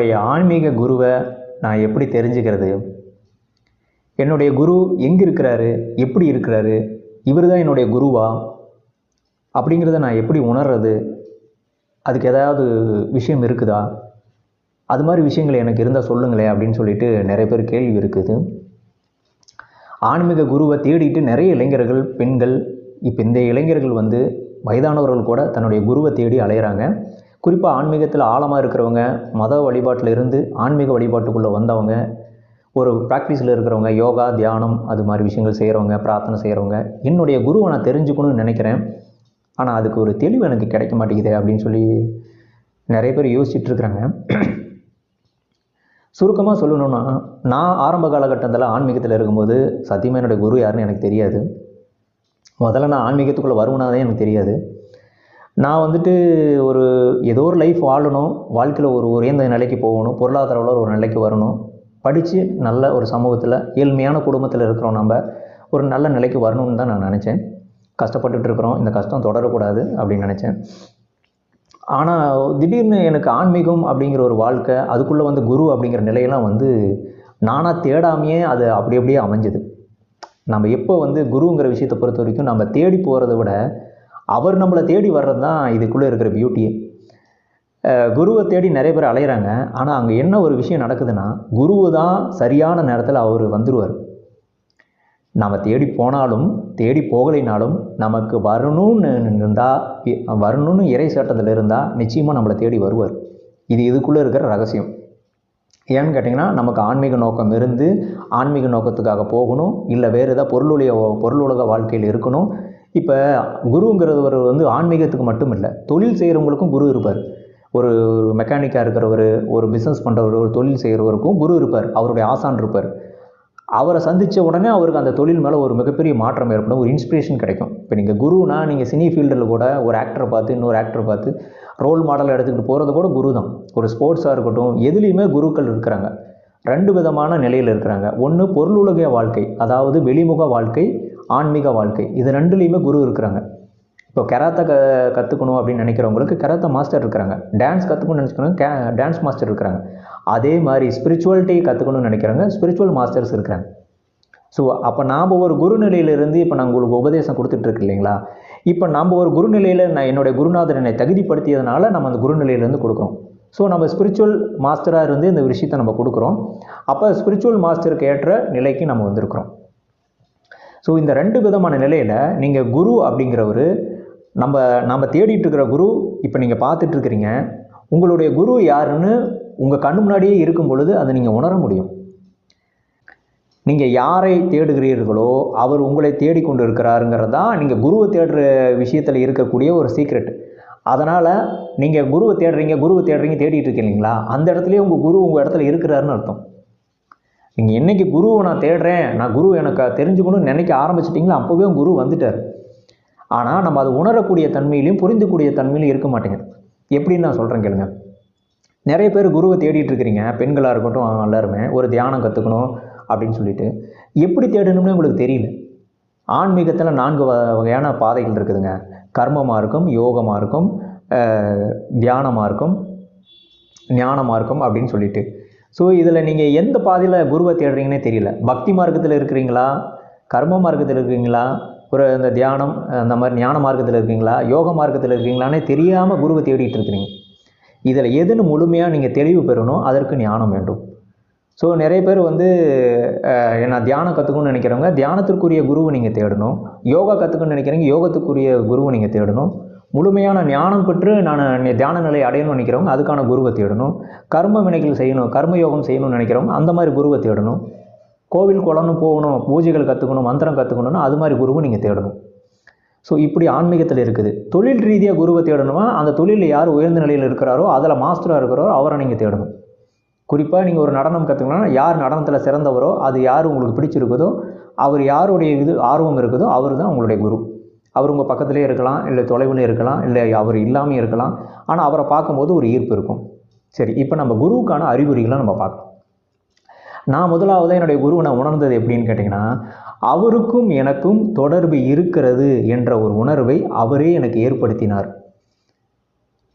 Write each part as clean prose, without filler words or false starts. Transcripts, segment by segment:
என்னுடைய ஆன்மீக குருவை நான் எப்படி தெரிஞ்சுக்கிறது? என்னுடைய குரு எங்கே இருக்கிறாரு? எப்படி இருக்கிறாரு? இவர் தான் என்னுடைய குருவா? அப்படிங்கிறத நான் எப்படி உணர்றது? அதுக்கு ஏதாவது விஷயம் இருக்குதா? அது மாதிரி விஷயங்கள் எனக்கு இருந்தால் சொல்லுங்களேன் அப்படின்னு சொல்லிட்டு நிறைய பேர் கேள்வி இருக்குது. ஆன்மீக குருவை தேடிட்டு நிறைய இளைஞர்கள், பெண்கள், இப்போ இந்த இளைஞர்கள் வயதானவர்கள் கூட தன்னுடைய குருவை தேடி அலையிறாங்க. குறிப்பாக ஆன்மீகத்தில் ஆழமாக இருக்கிறவங்க, மத வழிபாட்டில் இருந்து ஆன்மீக வழிபாட்டுக்குள்ளே வந்தவங்க, ஒரு ப்ராக்டிஸில் இருக்கிறவங்க, யோகா, தியானம் அது மாதிரி விஷயங்கள் செய்கிறவங்க, பிரார்த்தனை செய்கிறவங்க, என்னுடைய குருவை நான் தெரிஞ்சுக்கணும்னு நினைக்கிறேன், ஆனால் அதுக்கு ஒரு தெளிவு எனக்கு கிடைக்க மாட்டேங்குது அப்படின்னு சொல்லி நிறைய பேர் யோசிச்சுட்ருக்குறாங்க. சுருக்கமாக சொல்லணுன்னா, நான் ஆரம்ப காலகட்டத்தில் ஆன்மீகத்தில் இருக்கும்போது சத்தியமாக என்னுடைய குரு யாருன்னு எனக்கு தெரியாது. முதல்ல நான் ஆன்மீகத்துக்குள்ளே வருவனாதே எனக்கு தெரியாது. நான் ஒரு ஏதோ ஒரு லைஃப் வாழணும், வாழ்க்கையில் ஒரு உயர்ந்த நிலைக்கு போகணும், பொருளாதார ஒரு நிலைக்கு வரணும், படித்து நல்ல ஒரு சமூகத்தில் ஏழ்மையான குடும்பத்தில் இருக்கிறோம், நம்ம ஒரு நல்ல நிலைக்கு வரணும்னு தான் நான் நினச்சேன். கஷ்டப்பட்டுட்டு இருக்கிறோம், இந்த கஷ்டம் தொடரக்கூடாது அப்படின்னு நினச்சேன். ஆனால் திடீர்னு எனக்கு ஆன்மீகம் அப்படிங்கிற ஒரு வாழ்க்கை, அதுக்குள்ளே குரு அப்படிங்கிற நிலையெல்லாம் நானாக தேடாமையே அது அப்படி அப்படியே அமைஞ்சுது. நம்ம எப்போ குருங்கிற விஷயத்தை பொறுத்த வரைக்கும் நம்ம தேடி போகிறத விட அவர் நம்மளை தேடி வர்றது தான் இதுக்குள்ளே இருக்கிற பியூட்டியே. குருவை தேடி நிறைய பேர் அலையிறாங்க, ஆனால் அங்கே என்ன ஒரு விஷயம் நடக்குதுன்னா, குருவு தான் சரியான நேரத்தில் அவர் வந்துடுவார். நம்ம தேடி போனாலும் தேடி போகலைனாலும் நமக்கு வரணும்னு இருந்தால், வரணும்னு இறை சட்டத்தில் இருந்தால் நிச்சயமாக நம்மளை தேடி வருவார். இதுக்குள்ளே இருக்கிற ரகசியம். ஏன்னு கேட்டிங்கன்னா, நமக்கு ஆன்மீக நோக்கம் இருந்து ஆன்மீக நோக்கத்துக்காக போகணும், இல்லை வேறு ஏதாவது பொருளுலக வாழ்க்கையில் இருக்கணும். இப்போ குருங்கிறது ஆன்மீகத்துக்கு மட்டும் இல்லை, தொழில் செய்கிறவங்களுக்கும் குரு இருப்பார். ஒரு மெக்கானிக்காக இருக்கிறவர், ஒரு பிஸ்னஸ் பண்ணுறவர், ஒரு தொழில் செய்கிறவருக்கும் குரு இருப்பார், அவருடைய ஆசான் இருப்பார். அவரை சந்தித்த உடனே அவருக்கு அந்த தொழில் மேலே ஒரு மிகப்பெரிய மாற்றம் ஏற்படும், ஒரு இன்ஸ்பிரேஷன் கிடைக்கும். இப்போ நீங்கள் குருனா, நீங்கள் சினி ஃபீல்டில் கூட ஒரு ஆக்டரை பார்த்து இன்னொரு ஆக்டரை பார்த்து ரோல் மாடலை எடுத்துக்கிட்டு போகிறது கூட குரு தான். ஒரு ஸ்போர்ட்ஸாக இருக்கட்டும், எதுலேயுமே குருக்கள் இருக்கிறாங்க. 2 விதமான நிலையில் இருக்கிறாங்க. ஒன்று பொருளுலக வாழ்க்கை, அதாவது வெளிமுக வாழ்க்கை, ஆன்மீக வாழ்க்கை, இது 2லேயுமே குரு இருக்கிறாங்க. இப்போ கராத்தே கற்றுக்கணும் அப்படின்னு நினைக்கிறவங்களுக்கு கராத்தே மாஸ்டர் இருக்கிறாங்க. டான்ஸ் கற்றுக்கணும்னு நினச்சிக்கிறவங்க டான்ஸ் மாஸ்டர் இருக்கிறாங்க. அதே மாதிரி ஸ்பிரிச்சுவாலிட்டி கற்றுக்கணும்னு நினைக்கிறவங்க ஸ்பிரிச்சுவல் மாஸ்டர்ஸ் இருக்கிறாங்க. ஸோ அப்போ நாம் ஒரு குருநிலையிலிருந்து இப்போ நான் உங்களுக்கு உபதேசம் கொடுத்துட்ருக்கு இல்லைங்களா, இப்போ நம்ம ஒரு குருநிலையில் நான் என்னுடைய குருநாதர் என்னை தகுதிப்படுத்தியதுனால நம்ம அந்த குருநிலையிலேருந்து கொடுக்குறோம். ஸோ நம்ம ஸ்பிரிச்சுவல் மாஸ்டராக இருந்து இந்த விஷயத்தை நம்ம கொடுக்குறோம். அப்போ ஸ்பிரிச்சுவல் மாஸ்டருக்கு ஏற்ற நிலைக்கு நம்ம வந்திருக்கிறோம். ஸோ இந்த 2 விதமான நிலையில் நீங்கள் குரு அப்படிங்கிறவர், நம்ம தேடிட்டு இருக்கிற குரு இப்போ நீங்கள் பார்த்துட்ருக்கிறீங்க. உங்களுடைய குரு யாருன்னு உங்கள் கண்ணு முன்னாடியே இருக்கும் பொழுது அதை நீங்கள் உணர முடியும். நீங்கள் யாரை தேடுகிறீர்களோ அவர் உங்களை தேடிக்கொண்டு இருக்கிறாருங்கிறது தான் நீங்கள் குருவை தேடுற விஷயத்தில் இருக்கக்கூடிய ஒரு சீக்ரெட். அதனால் நீங்கள் குருவை தேடுறீங்க தேடிட்டு இருக்கீங்களா, அந்த இடத்துலையே உங்கள் குரு உங்கள் இடத்துல இருக்கிறாருன்னு அர்த்தம். நீங்கள் என்றைக்கு குருவை நான் தேடுறேன், நான் குரு எனக்கு தெரிஞ்சுக்கணும்னு நினைக்க ஆரம்பிச்சிட்டிங்களா, அப்போவே குரு வந்துட்டார். ஆனால் நம்ம அது உணரக்கூடிய தன்மையிலையும் புரிந்துக்கூடிய தன்மையிலையும் இருக்க மாட்டேங்குது. எப்படின்னு நான் சொல்கிறேன் கேளுங்க. நிறைய பேர் குருவை தேடிட்டு இருக்கிறீங்க, பெண்களாக இருக்கட்டும், எல்லாருமே ஒரு தியானம் கற்றுக்கணும் அப்படின்னு சொல்லிட்டு எப்படி தேடணும்னு உங்களுக்கு தெரியல. ஆன்மீகத்தில் 4 வகையான பாதைகள் இருக்குதுங்க. கர்ம மார்க்கம், யோக மார்க்கம், தியான மார்க்கம், ஞான மார்க்கம் அப்படின்னு சொல்லிட்டு. ஸோ இதில் நீங்கள் எந்த பாதையில் குருவை தேடுறீங்கன்னே தெரியல. பக்தி மார்க்கத்தில் இருக்கிறீங்களா, கர்ம மார்க்கத்தில் இருக்கிறீங்களா, ஒரு இந்த தியானம் அந்த மாதிரி ஞான மார்க்கத்தில் இருக்கீங்களா, யோக மார்க்கத்தில் இருக்கீங்களானே தெரியாமல் குருவை தேடிட்டு இருக்கிறீங்க. இதில் எதுன்னு முழுமையாக நீங்கள் தெளிவு பெறணும், அதற்கு ஞானம் வேண்டும். ஸோ நிறைய பேர் நான் தியானம் கற்றுக்கணும்னு நினைக்கிறவங்க தியானத்திற்குரிய குருவை நீங்கள் தேடணும். யோகா கற்றுக்கணும்னு நினைக்கிறவங்க யோகத்துக்குரிய குருவை நீங்கள் தேடணும். முழுமையான ஞானம் பெற்று நான் தியான நிலை அடையணும்னு நினைக்கிறவங்க அதுக்கான குருவை தேடணும். கர்ம வினைகள் செய்யணும், கர்ம யோகம் செய்யணும்னு நினைக்கிறவங்க அந்த மாதிரி குருவை தேடணும். கோவில் குளம்னு போகணும், பூஜைகள் கற்றுக்கணும், மந்திரம் கற்றுக்கணும்னா அது மாதிரி குருவை நீங்கள் தேடணும். ஸோ இப்படி ஆன்மீகத்தில் இருக்குது. தொழில் ரீதியாக குருவை தேடணுமா, அந்த தொழிலில் யார் உயர்ந்த நிலையில் இருக்கிறாரோ, அதில் மாஸ்டராக இருக்கிறாரோ அவரை நீங்கள் தேடணும். குறிப்பாக நீங்கள் ஒரு நடனம் கற்றுக்கணும்னா யார் நடனத்தில் சிறந்தவரோ, அது யார் உங்களுக்கு பிடிச்சிருக்குதோ, அவர் யாருடைய ஆர்வம் இருக்குதோ அவர் தான் உங்களுடைய குரு. அவர் உங்கள் பக்கத்துலேயே இருக்கலாம், இல்லை தொலைவில் இருக்கலாம், இல்லை அவர் இல்லாமல் இருக்கலாம். ஆனால் அவரை பார்க்கும்போது ஒரு ஈர்ப்பு இருக்கும். சரி, இப்போ நம்ம குருவுக்கான அறிகுறிகளை நம்ம பார்க்கலாம். நான் முதலாவது என்னுடைய குருவை நான் உணர்ந்தது எப்படின்னு கேட்டிங்கன்னா, அவருக்கும் எனக்கும் தொடர்பு இருக்கிறது என்ற ஒரு உணர்வை அவரே எனக்கு ஏற்படுத்தினார்.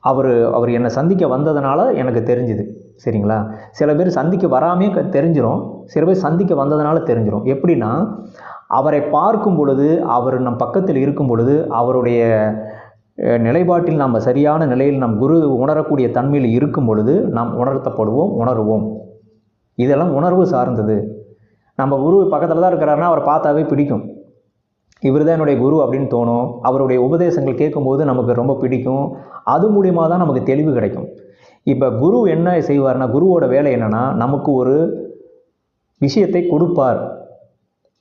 அவர் என்னை சந்திக்க வந்ததுனால எனக்கு தெரிஞ்சுது. சரிங்களா? சில பேர் சந்திக்க வராமே தெரிஞ்சிடும், சில பேர் சந்திக்க வந்ததுனால தெரிஞ்சிடும். எப்படின்னா, அவரை பார்க்கும் பொழுது, அவர் நம் பக்கத்தில் இருக்கும் பொழுது, அவருடைய நிலைப்பாட்டில் நாம் சரியான நிலையில் நம் குரு உணரக்கூடிய தன்மையில் இருக்கும் பொழுது நாம் உணர்த்தப்படுவோம், உணருவோம். இதெல்லாம் உணர்வு சார்ந்தது. நம்ம குரு பக்கத்தில் தான் இருக்கிறாருன்னா அவரை பார்த்தாவே பிடிக்கும். இவர் தான் என்னுடைய குரு அப்படின்னு தோணும். அவருடைய உபதேசங்கள் கேட்கும்போது நமக்கு ரொம்ப பிடிக்கும். அது மூலியமாக தான் நமக்கு தெளிவு கிடைக்கும். இப்போ குரு என்ன செய்வார்னா, குருவோட வேலை என்னென்னா, நமக்கு ஒரு விஷயத்தை கொடுப்பார்.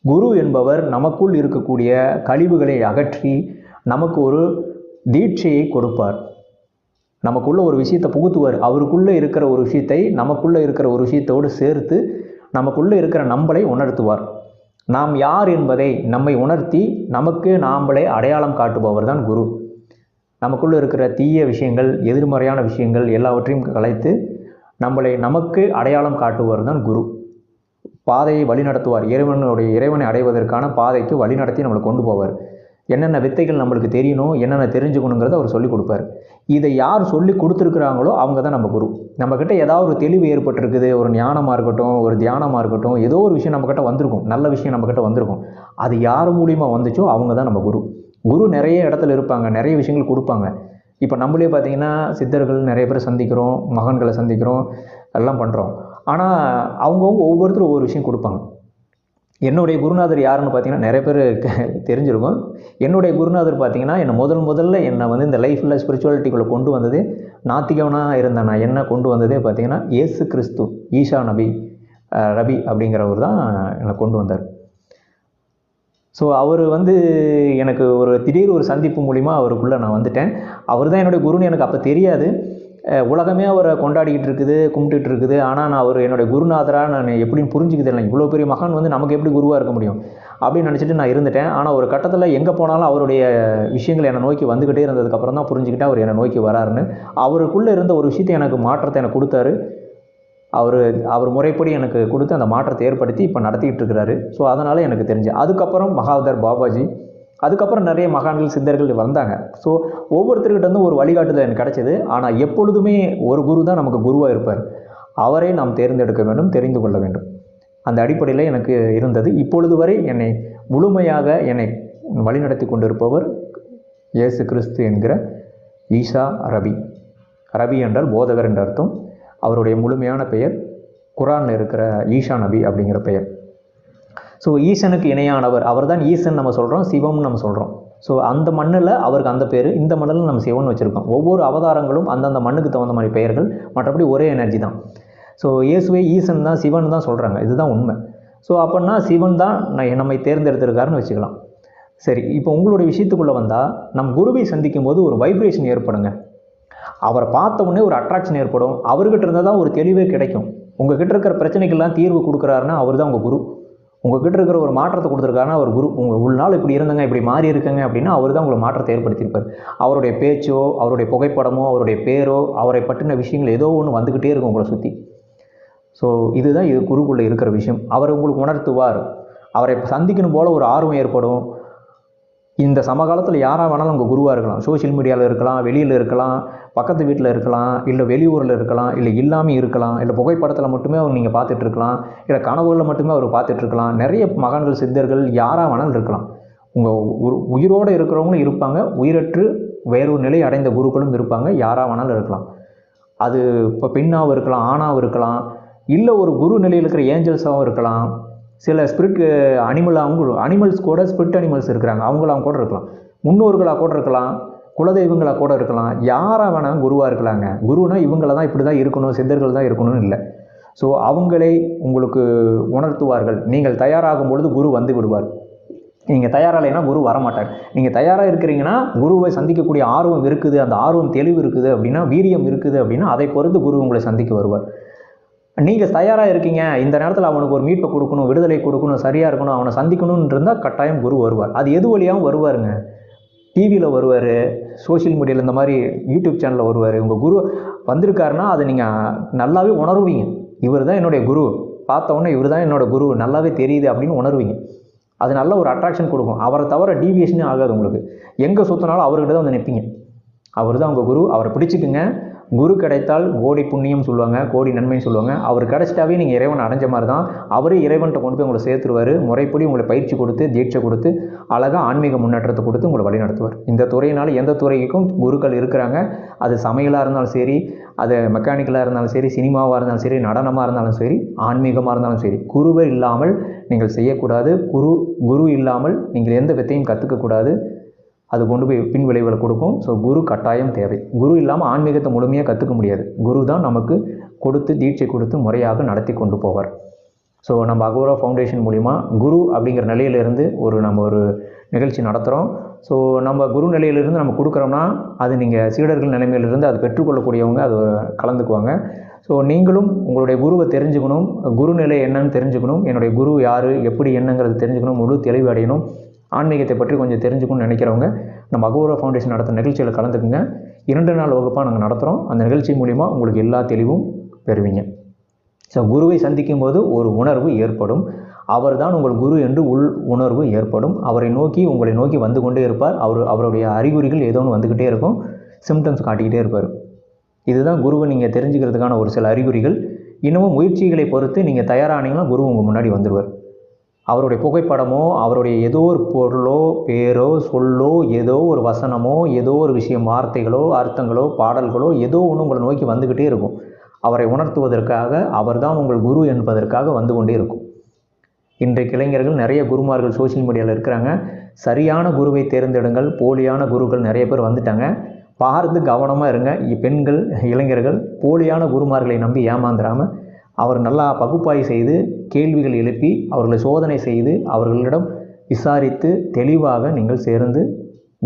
குரு என்பவர் நமக்குள் இருக்கக்கூடிய கழிவுகளை அகற்றி நமக்கு ஒரு தீட்சையை கொடுப்பார். நமக்குள்ள ஒரு விஷயத்தை புகுத்துவார். அவருக்குள்ளே இருக்கிற ஒரு விஷயத்தை நமக்குள்ளே இருக்கிற ஒரு விஷயத்தோடு சேர்த்து நமக்குள்ளே இருக்கிற நம்மளை உணர்த்துவார். நாம் யார் என்பதை நம்மை உணர்த்தி நமக்கு நாம்ளே அடையாளம் காட்டுபவர் தான் குரு. நமக்குள்ளே இருக்கிற தீய விஷயங்கள், எதிர்மறையான விஷயங்கள் எல்லாவற்றையும் கலைத்து நம்மளை நமக்கு அடையாளம் காட்டுபவர் தான் குரு. பாதையை வழிநடத்துவார். இறைவனை அடைவதற்கான பாதைக்கு வழிநடத்தி நம்மளை கொண்டு போவார். என்னென்ன வித்தைகள் நம்மளுக்கு தெரியணும், என்னென்ன தெரிஞ்சுக்கணுங்கிறத அவர் சொல்லிக் கொடுப்பார். இதை யார் சொல்லி கொடுத்துருக்குறாங்களோ அவங்க தான் நம்ம குரு. நம்மக்கிட்ட ஏதாவது ஒரு தெளிவு ஏற்பட்டிருக்குது, ஒரு ஞானமாக இருக்கட்டும், ஒரு தியானமாக இருக்கட்டும், ஏதோ ஒரு விஷயம் நம்மக்கிட்ட வந்திருக்கும், நல்ல விஷயம் நம்மக்கிட்ட வந்திருக்கும். அது யார் மூலியமாக வந்துச்சோ அவங்க தான் நம்ம குரு. குரு நிறைய இடத்துல இருப்பாங்க, நிறைய விஷயங்கள் கொடுப்பாங்க. இப்போ நம்மளே பார்த்திங்கன்னா சித்தர்கள் நிறைய பேர் சந்திக்கிறோம், மகான்களை சந்திக்கிறோம், எல்லாம் பண்ணுறோம். ஆனால் அவங்கவுங்க ஒவ்வொருத்தரும் ஒவ்வொரு விஷயம் கொடுப்பாங்க. என்னுடைய குருநாதர் யாருன்னு பார்த்தீங்கன்னா நிறைய பேர் தெரிஞ்சிருக்கும். என்னுடைய குருநாதர் பார்த்தீங்கன்னா என்னை முதல்ல என்னை வந்து இந்த லைஃப்பில் ஸ்பிரிச்சுவாலிட்டிக்குள்ளே கொண்டு வந்தது, நாத்திகவனாக இருந்தேன் நான், என்ன கொண்டு வந்ததே பார்த்தீங்கன்னா இயேசு கிறிஸ்து, ஈசா ரபி அப்படிங்கிறவர் தான் என்னை கொண்டு வந்தார். ஸோ அவர் வந்து எனக்கு ஒரு திடீர் ஒரு சந்திப்பு மூலிமா அவருக்குள்ளே நான் வந்துட்டேன். அவர் தான் என்னுடைய குருன்னு எனக்கு அப்போ தெரியாது. உலகமே அவரை கொண்டாடிக்கிட்டு இருக்குது, கும்பிட்டுட்டு இருக்குது. ஆனால் நான் அவர் என்னுடைய குருநாதராக நான் எப்படின்னு புரிஞ்சுக்கிது இல்லை. இவ்வளோ பெரிய மகான் வந்து நமக்கு எப்படி குருவாக இருக்க முடியும் அப்படின்னு நினச்சிட்டு நான் இருந்துட்டேன். ஆனால் ஒரு கட்டத்தில் எங்கே போனாலும் அவருடைய விஷயங்கள் என்னை நோக்கி வந்துக்கிட்டே இருந்ததுக்கப்புறம் தான் புரிஞ்சுக்கிட்டேன் அவர் என்னை நோக்கி வராருன்னு. அவருக்குள்ளே இருந்த ஒரு விஷயத்தை எனக்கு மாற்றத்தை எனக்கு கொடுத்தாரு. அவர் முறைப்படி எனக்கு கொடுத்து அந்த மாற்றத்தை ஏற்படுத்தி இப்போ நடத்திக்கிட்டு இருக்கிறாரு. ஸோ அதனால் எனக்கு தெரிஞ்சு அதுக்கப்புறம் மகாவதார் பாபாஜி, அதுக்கப்புறம் நிறைய மகான்கள் சித்தர்கள் வந்தாங்க. ஸோ ஒவ்வொருத்தர்கிட்டேருந்து ஒரு வழிகாட்டுதல் எனக்கு கிடச்சிது. ஆனால் எப்பொழுதுமே ஒரு குரு தான் நமக்கு குருவாக இருப்பார். அவரை நாம் தேர்ந்தெடுக்க வேண்டும், தெரிந்து கொள்ள வேண்டும். அந்த அடிப்படையில் எனக்கு இருந்தது. இப்பொழுது வரை என்னை முழுமையாக என்னை வழிநடத்தி கொண்டிருப்பவர் இயேசு கிறிஸ்து என்கிற ஈசா ரபி. ரபி என்றால் போதகர் என்ற அர்த்தம். அவருடைய முழுமையான பெயர் குரானில் இருக்கிற ஈசா நபி அப்படிங்கிற பெயர். ஸோ ஈசனுக்கு இணையானவர் அவர் தான் ஈசன் நம்ம சொல்கிறோம், சிவம்னு நம்ம சொல்கிறோம். ஸோ அந்த மண்ணில் அவருக்கு அந்த பேர், இந்த மண்ணில் நம்ம சிவன் வச்சுருக்கோம். ஒவ்வொரு அவதாரங்களும் அந்தந்த மண்ணுக்கு தகுந்த மாதிரி பெயர்கள், மற்றபடி ஒரே எனர்ஜி தான். ஸோ இயேசுவே ஈசன் தான், சிவன் தான் சொல்கிறாங்க, இதுதான் உண்மை. ஸோ அப்படின்னா சிவன் தான் நம்மை தேர்ந்தெடுத்திருக்காருன்னு வச்சுக்கலாம். சரி, இப்போ உங்களுடைய விஷயத்துக்குள்ளே வந்தால் நம் குருவை சந்திக்கும் போது ஒரு வைப்ரேஷன் ஏற்படுங்க. அவரை பார்த்த உடனே ஒரு அட்ராக்ஷன் ஏற்படும். அவர்கிட்ட இருந்தால் தான் ஒரு தெளிவே கிடைக்கும். உங்ககிட்ட இருக்கிற பிரச்சனைக்கெல்லாம் தீர்வு கொடுக்குறாருன்னா அவர் தான் உங்கள் குரு. உங்ககிட்ட இருக்கிற ஒரு மாற்றத்தை கொடுத்துருக்காருன்னா அவர் குரு. உங்கள் உள்நாள் இப்படி இருந்தங்க, இப்படி மாறி இருக்குங்க அப்படின்னா அவர் தான் உங்களை மாற்றத்தை ஏற்படுத்தியிருப்பார். அவருடைய பேச்சோ, அவருடைய புகைப்படமோ, அவருடைய பேரோ, அவரை பற்றின விஷயங்கள் ஏதோ ஒன்று வந்துக்கிட்டே இருக்கும் உங்களை சுற்றி. ஸோ இதுதான் குருக்குள்ளே இருக்கிற விஷயம். அவர் உங்களுக்கு உணர்த்துவார். அவரை சந்திக்கணும் போல் ஒரு ஆர்வம் ஏற்படும். இந்த சமகாலத்தில் யாராக வேணாலும் உங்கள் குருவாக இருக்கலாம். சோஷியல் மீடியாவில் இருக்கலாம், வெளியில் இருக்கலாம், பக்கத்து வீட்டில் இருக்கலாம், இல்லை வெளியூரில் இருக்கலாம், இல்லை இல்லாமல் இருக்கலாம், இல்லை புகைப்படத்தில் மட்டுமே அவர் நீங்கள் பார்த்துட்ருக்கலாம், இல்லை கனவுகளில் மட்டுமே அவர் பார்த்துட்ருக்கலாம். நிறைய மகான்கள் சித்தர்கள் யாராக வேணாலும் இருக்கலாம். உங்கள் உயிரோடு இருக்கிறவங்களும் இருப்பாங்க, உயிரற்று வேறொரு நிலை அடைந்த குருக்களும் இருப்பாங்க, யாராக வேணாலும் இருக்கலாம். அது இப்போ பெண்ணாகவும் இருக்கலாம், ஆணாகவும் இருக்கலாம், இல்லை ஒரு குரு நிலையில் இருக்கிற ஏஞ்சல்ஸாகவும் இருக்கலாம். சில ஸ்பிரிட் அனிமல்ஸ் கூட ஸ்பிரிட் அனிமல்ஸ் இருக்கிறாங்க, அவங்களாம் கூட இருக்கலாம். முன்னோர்களாக கூட இருக்கலாம், குலதெய்வங்களாக கூட இருக்கலாம். யாராக வேணால் குருவாக இருக்கலாங்க. குருனா இவங்கள தான் இப்படி தான் இருக்கணும், சித்தர்கள் தான் இருக்கணும்னு இல்லை. ஸோ அவங்களை உங்களுக்கு உணர்த்துவார்கள். நீங்கள் தயாராகும் பொழுது குரு வந்து விடுவார். நீங்கள் தயாராகலைன்னா குரு வரமாட்டார். நீங்கள் தயாராக இருக்கிறீங்கன்னா குருவை சந்திக்கக்கூடிய ஆர்வம் இருக்குது, அந்த ஆர்வம் தெளிவு இருக்குது அப்படின்னா, வீரியம் இருக்குது அப்படின்னா அதை பொறுத்து குரு உங்களை சந்திக்க வருவார். நீங்கள் தயாராக இருக்கீங்க, இந்த நேரத்தில் அவனுக்கு ஒரு மீட்பை கொடுக்கணும், விடுதலை கொடுக்கணும், சரியாக இருக்கணும், அவனை சந்திக்கணும்னு இருந்தால் கட்டாயம் குரு வருவார். அது எது வழியாகவும் வருவாருங்க. டிவியில் வருவார், சோஷியல் மீடியாவில் இந்த மாதிரி யூடியூப் சேனலில் வருவார். உங்கள் குரு வந்திருக்காருன்னா அதை நீங்கள் நல்லாவே உணர்வீங்க. இவர் தான் என்னுடைய குரு, பார்த்த உடனே இவர் தான் என்னோடய குரு நல்லாவே தெரியுது அப்படின்னு உணர்வீங்க. அது நல்ல ஒரு அட்ராக்ஷன் கொடுக்கும். அவரை தவிர டீவியேஷனே ஆகாது உங்களுக்கு. எங்கே சுற்றினாலும் அவர்கிட்ட தான் வந்து நிற்பீங்க. அவர் தான் உங்கள் குரு. அவரை பிடிச்சிக்குங்க. குரு கிடைத்தால் கோடி புண்ணியம் சொல்லுவாங்க, கோடி நன்மைன்னு சொல்லுவாங்க. அவர் கிடைச்சிட்டாவே நீங்கள் இறைவன் அடைஞ்ச மாதிரி தான். அவரே இறைவன்கிட்ட கொண்டு போய் உங்களை சேர்த்துருவார். முறைப்படி உங்களை பயிற்சி கொடுத்து தீட்சை கொடுத்து அழகாக ஆன்மீக முன்னேற்றத்தை கொடுத்து உங்களை வழி நடத்துவார். இந்த துறையினால் எந்த துறைக்கும் குருக்கள் இருக்கிறாங்க. அது சமையலாக இருந்தாலும் சரி, அது மெக்கானிக்கலாக இருந்தாலும் சரி, சினிமாவாக இருந்தாலும் சரி, நடனமாக இருந்தாலும் சரி, ஆன்மீகமாக இருந்தாலும் சரி, குருவை இல்லாமல் நீங்கள் செய்யக்கூடாது. குரு இல்லாமல் நீங்கள் எந்த வித்தையும் கற்றுக்கக்கூடாது. அது கொண்டு போய் பின் விளைவுகளை கொடுக்கும். ஸோ குரு கட்டாயம் தேவை. குரு இல்லாமல் ஆன்மீகத்தை முழுமையாக கற்றுக்க முடியாது. குரு தான் நமக்கு கொடுத்து தீட்சை கொடுத்து முறையாக நடத்தி கொண்டு போவார். ஸோ நம்ம அகோரா ஃபவுண்டேஷன் மூலிமா குரு அப்படிங்கிற நிலையிலிருந்து நம்ம ஒரு நிகழ்ச்சி நடத்துகிறோம். ஸோ நம்ம குரு நிலையிலிருந்து நம்ம கொடுக்குறோம்னா அது நீங்கள் சீடர்கள் நிலைமையிலிருந்து அது பெற்றுக்கொள்ளக்கூடியவங்க அது கலந்துக்குவாங்க. ஸோ நீங்களும் உங்களுடைய குருவை தெரிஞ்சுக்கணும், குரு நிலை என்னன்னு தெரிஞ்சுக்கணும், என்னுடைய குரு யார், எப்படி என்னங்கிறது தெரிஞ்சுக்கணும், முழு தெளிவு அடையணும், ஆன்மீகத்தை பற்றி கொஞ்சம் தெரிஞ்சுக்கணும்னு நினைக்கிறவங்க நம்ம அகோரா ஃபவுண்டேஷன் நடத்துகிற நிகழ்ச்சியில் கலந்துக்குங்க. 2 நாள் வகுப்பாக நாங்கள் நடத்துகிறோம். அந்த நிகழ்ச்சி மூலிமா உங்களுக்கு எல்லா தெளிவும் பெறுவீங்க. ஸோ குருவை சந்திக்கும் போது ஒரு உணர்வு ஏற்படும். அவர் தான் உங்கள் குரு என்று உள் உணர்வு ஏற்படும். அவரை நோக்கி உங்களை நோக்கி வந்து கொண்டே இருப்பார். அவருடைய அறிகுறிகள் ஏதோ ஒன்று வந்துக்கிட்டே இருக்கும், சிம்டம்ஸ் காட்டிக்கிட்டே இருப்பார். இதுதான் குருவை நீங்கள் தெரிஞ்சுக்கிறதுக்கான ஒரு சில அறிகுறிகள். இன்னமும் முயற்சிகளை பொறுத்து நீங்கள் தயாரானீங்கன்னா குரு உங்கள் முன்னாடி வந்துடுவார். அவருடைய புகைப்படமோ, அவருடைய ஏதோ ஒரு பொருளோ, பேரோ, சொல்லோ, ஏதோ ஒரு வசனமோ, ஏதோ ஒரு விஷயம், வார்த்தைகளோ, அர்த்தங்களோ, பாடல்களோ ஏதோ ஒன்று உங்களை நோக்கி வந்துக்கிட்டே இருக்கும். அவரை உணர்த்துவதற்காக, அவர்தான் உங்கள் குரு என்பதற்காக வந்து கொண்டே இருக்கும். இன்றைக்கு இளைஞர்கள் நிறைய குருமார்கள் சோஷியல் மீடியாவில் இருக்கிறாங்க. சரியான குருவை தேர்ந்தெடுங்கள். போலியான குருக்கள் நிறைய பேர் வந்துட்டாங்க. பார்த்து கவனமாக இருங்க. பெண்கள், இளைஞர்கள் போலியான குருமார்களை நம்பி ஏமாந்துடாமல் அவர் நல்லா பகுப்பாய்வு செய்து கேள்விகள் எழுப்பி அவர்களை சோதனை செய்து அவர்களிடம் விசாரித்து தெளிவாக நீங்கள் சேர்ந்து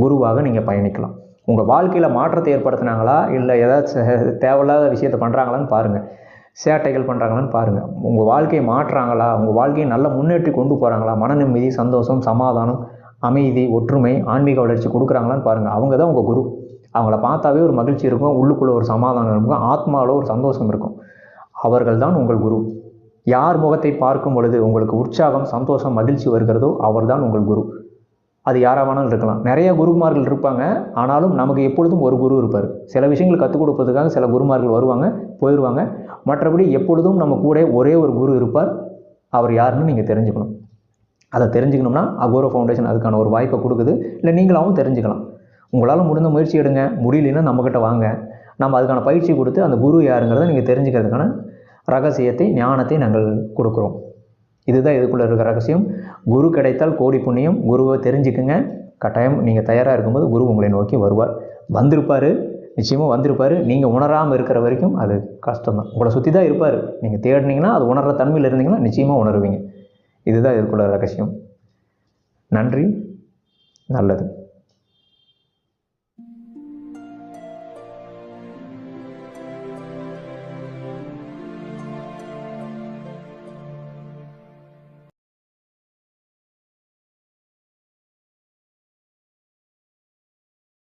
குருவாக நீங்கள் பயணிக்கலாம். உங்கள் வாழ்க்கையில் மாற்றத்தை ஏற்படுத்தினாங்களா, இல்லை ஏதாச்சும் தேவையில்லாத விஷயத்தை பண்ணுறாங்களான்னு பாருங்கள், சேட்டைகள் பண்ணுறாங்களான்னு பாருங்கள். உங்கள் வாழ்க்கையை மாற்றுறாங்களா, உங்கள் வாழ்க்கையை நல்லா முன்னேற்றி கொண்டு போகிறாங்களா, மன நிம்மதி, சந்தோஷம், சமாதானம், அமைதி, ஒற்றுமை, ஆன்மீக வளர்ச்சி கொடுக்குறாங்களான்னு பாருங்கள். அவங்க தான் உங்கள் குரு. அவங்கள பார்த்தாவே ஒரு மகிழ்ச்சி இருக்கும், உள்ளுக்குள்ளே ஒரு சமாதானம் இருக்கும், ஆத்மாவில் ஒரு சந்தோஷம் இருக்கும். அவர்கள் தான் உங்கள் குரு. யார் முகத்தை பார்க்கும் பொழுது உங்களுக்கு உற்சாகம், சந்தோஷம், மகிழ்ச்சி வருகிறதோ அவர்தான் உங்கள் குரு. அது யாராக வேணாலும் இருக்கலாம். நிறைய குருமார்கள் இருப்பாங்க. ஆனாலும் நமக்கு எப்பொழுதும் ஒரு குரு இருப்பார். சில விஷயங்கள் கற்றுக் கொடுப்பதுக்காக சில குருமார்கள் வருவாங்க, போயிடுவாங்க. மற்றபடி எப்பொழுதும் நம்ம கூட ஒரே ஒரு குரு இருப்பார். அவர் யாருன்னு நீங்கள் தெரிஞ்சுக்கணும். அதை தெரிஞ்சுக்கணும்னா அகோரா ஃபவுண்டேஷன் அதுக்கான ஒரு வாய்ப்பை கொடுக்குது. இல்லை நீங்களாகவும் தெரிஞ்சுக்கலாம். உங்களால் முடிந்த முயற்சி எடுங்க. முடியலன்னா நம்மக்கிட்ட வாங்க. நம்ம அதுக்கான பயிற்சி கொடுத்து அந்த குரு யாருங்கிறத நீங்கள் தெரிஞ்சுக்கிறதுக்கான ரகசியத்தை, ஞானத்தை நாங்கள் கொடுக்குறோம். இதுதான் இதுக்குள்ளே இருக்கிற ரகசியம். குரு கிடைத்தால் கோடி புண்ணியம். குருவை தெரிஞ்சுக்குங்க. கட்டாயம் நீங்கள் தயாராக இருக்கும்போது குரு உங்களை நோக்கி வருவார். வந்திருப்பார், நிச்சயமாக வந்திருப்பார். நீங்கள் உணராமல் இருக்கிற வரைக்கும் அது கஷ்டம்தான். உங்களை சுற்றி தான் இருப்பார். நீங்கள் தேடினீங்கன்னா அது உணர்கிற தன்மையில் இருந்தீங்கன்னா நிச்சயமாக உணருவீங்க. இதுதான் இதுக்குள்ள ரகசியம். நன்றி. நல்லது.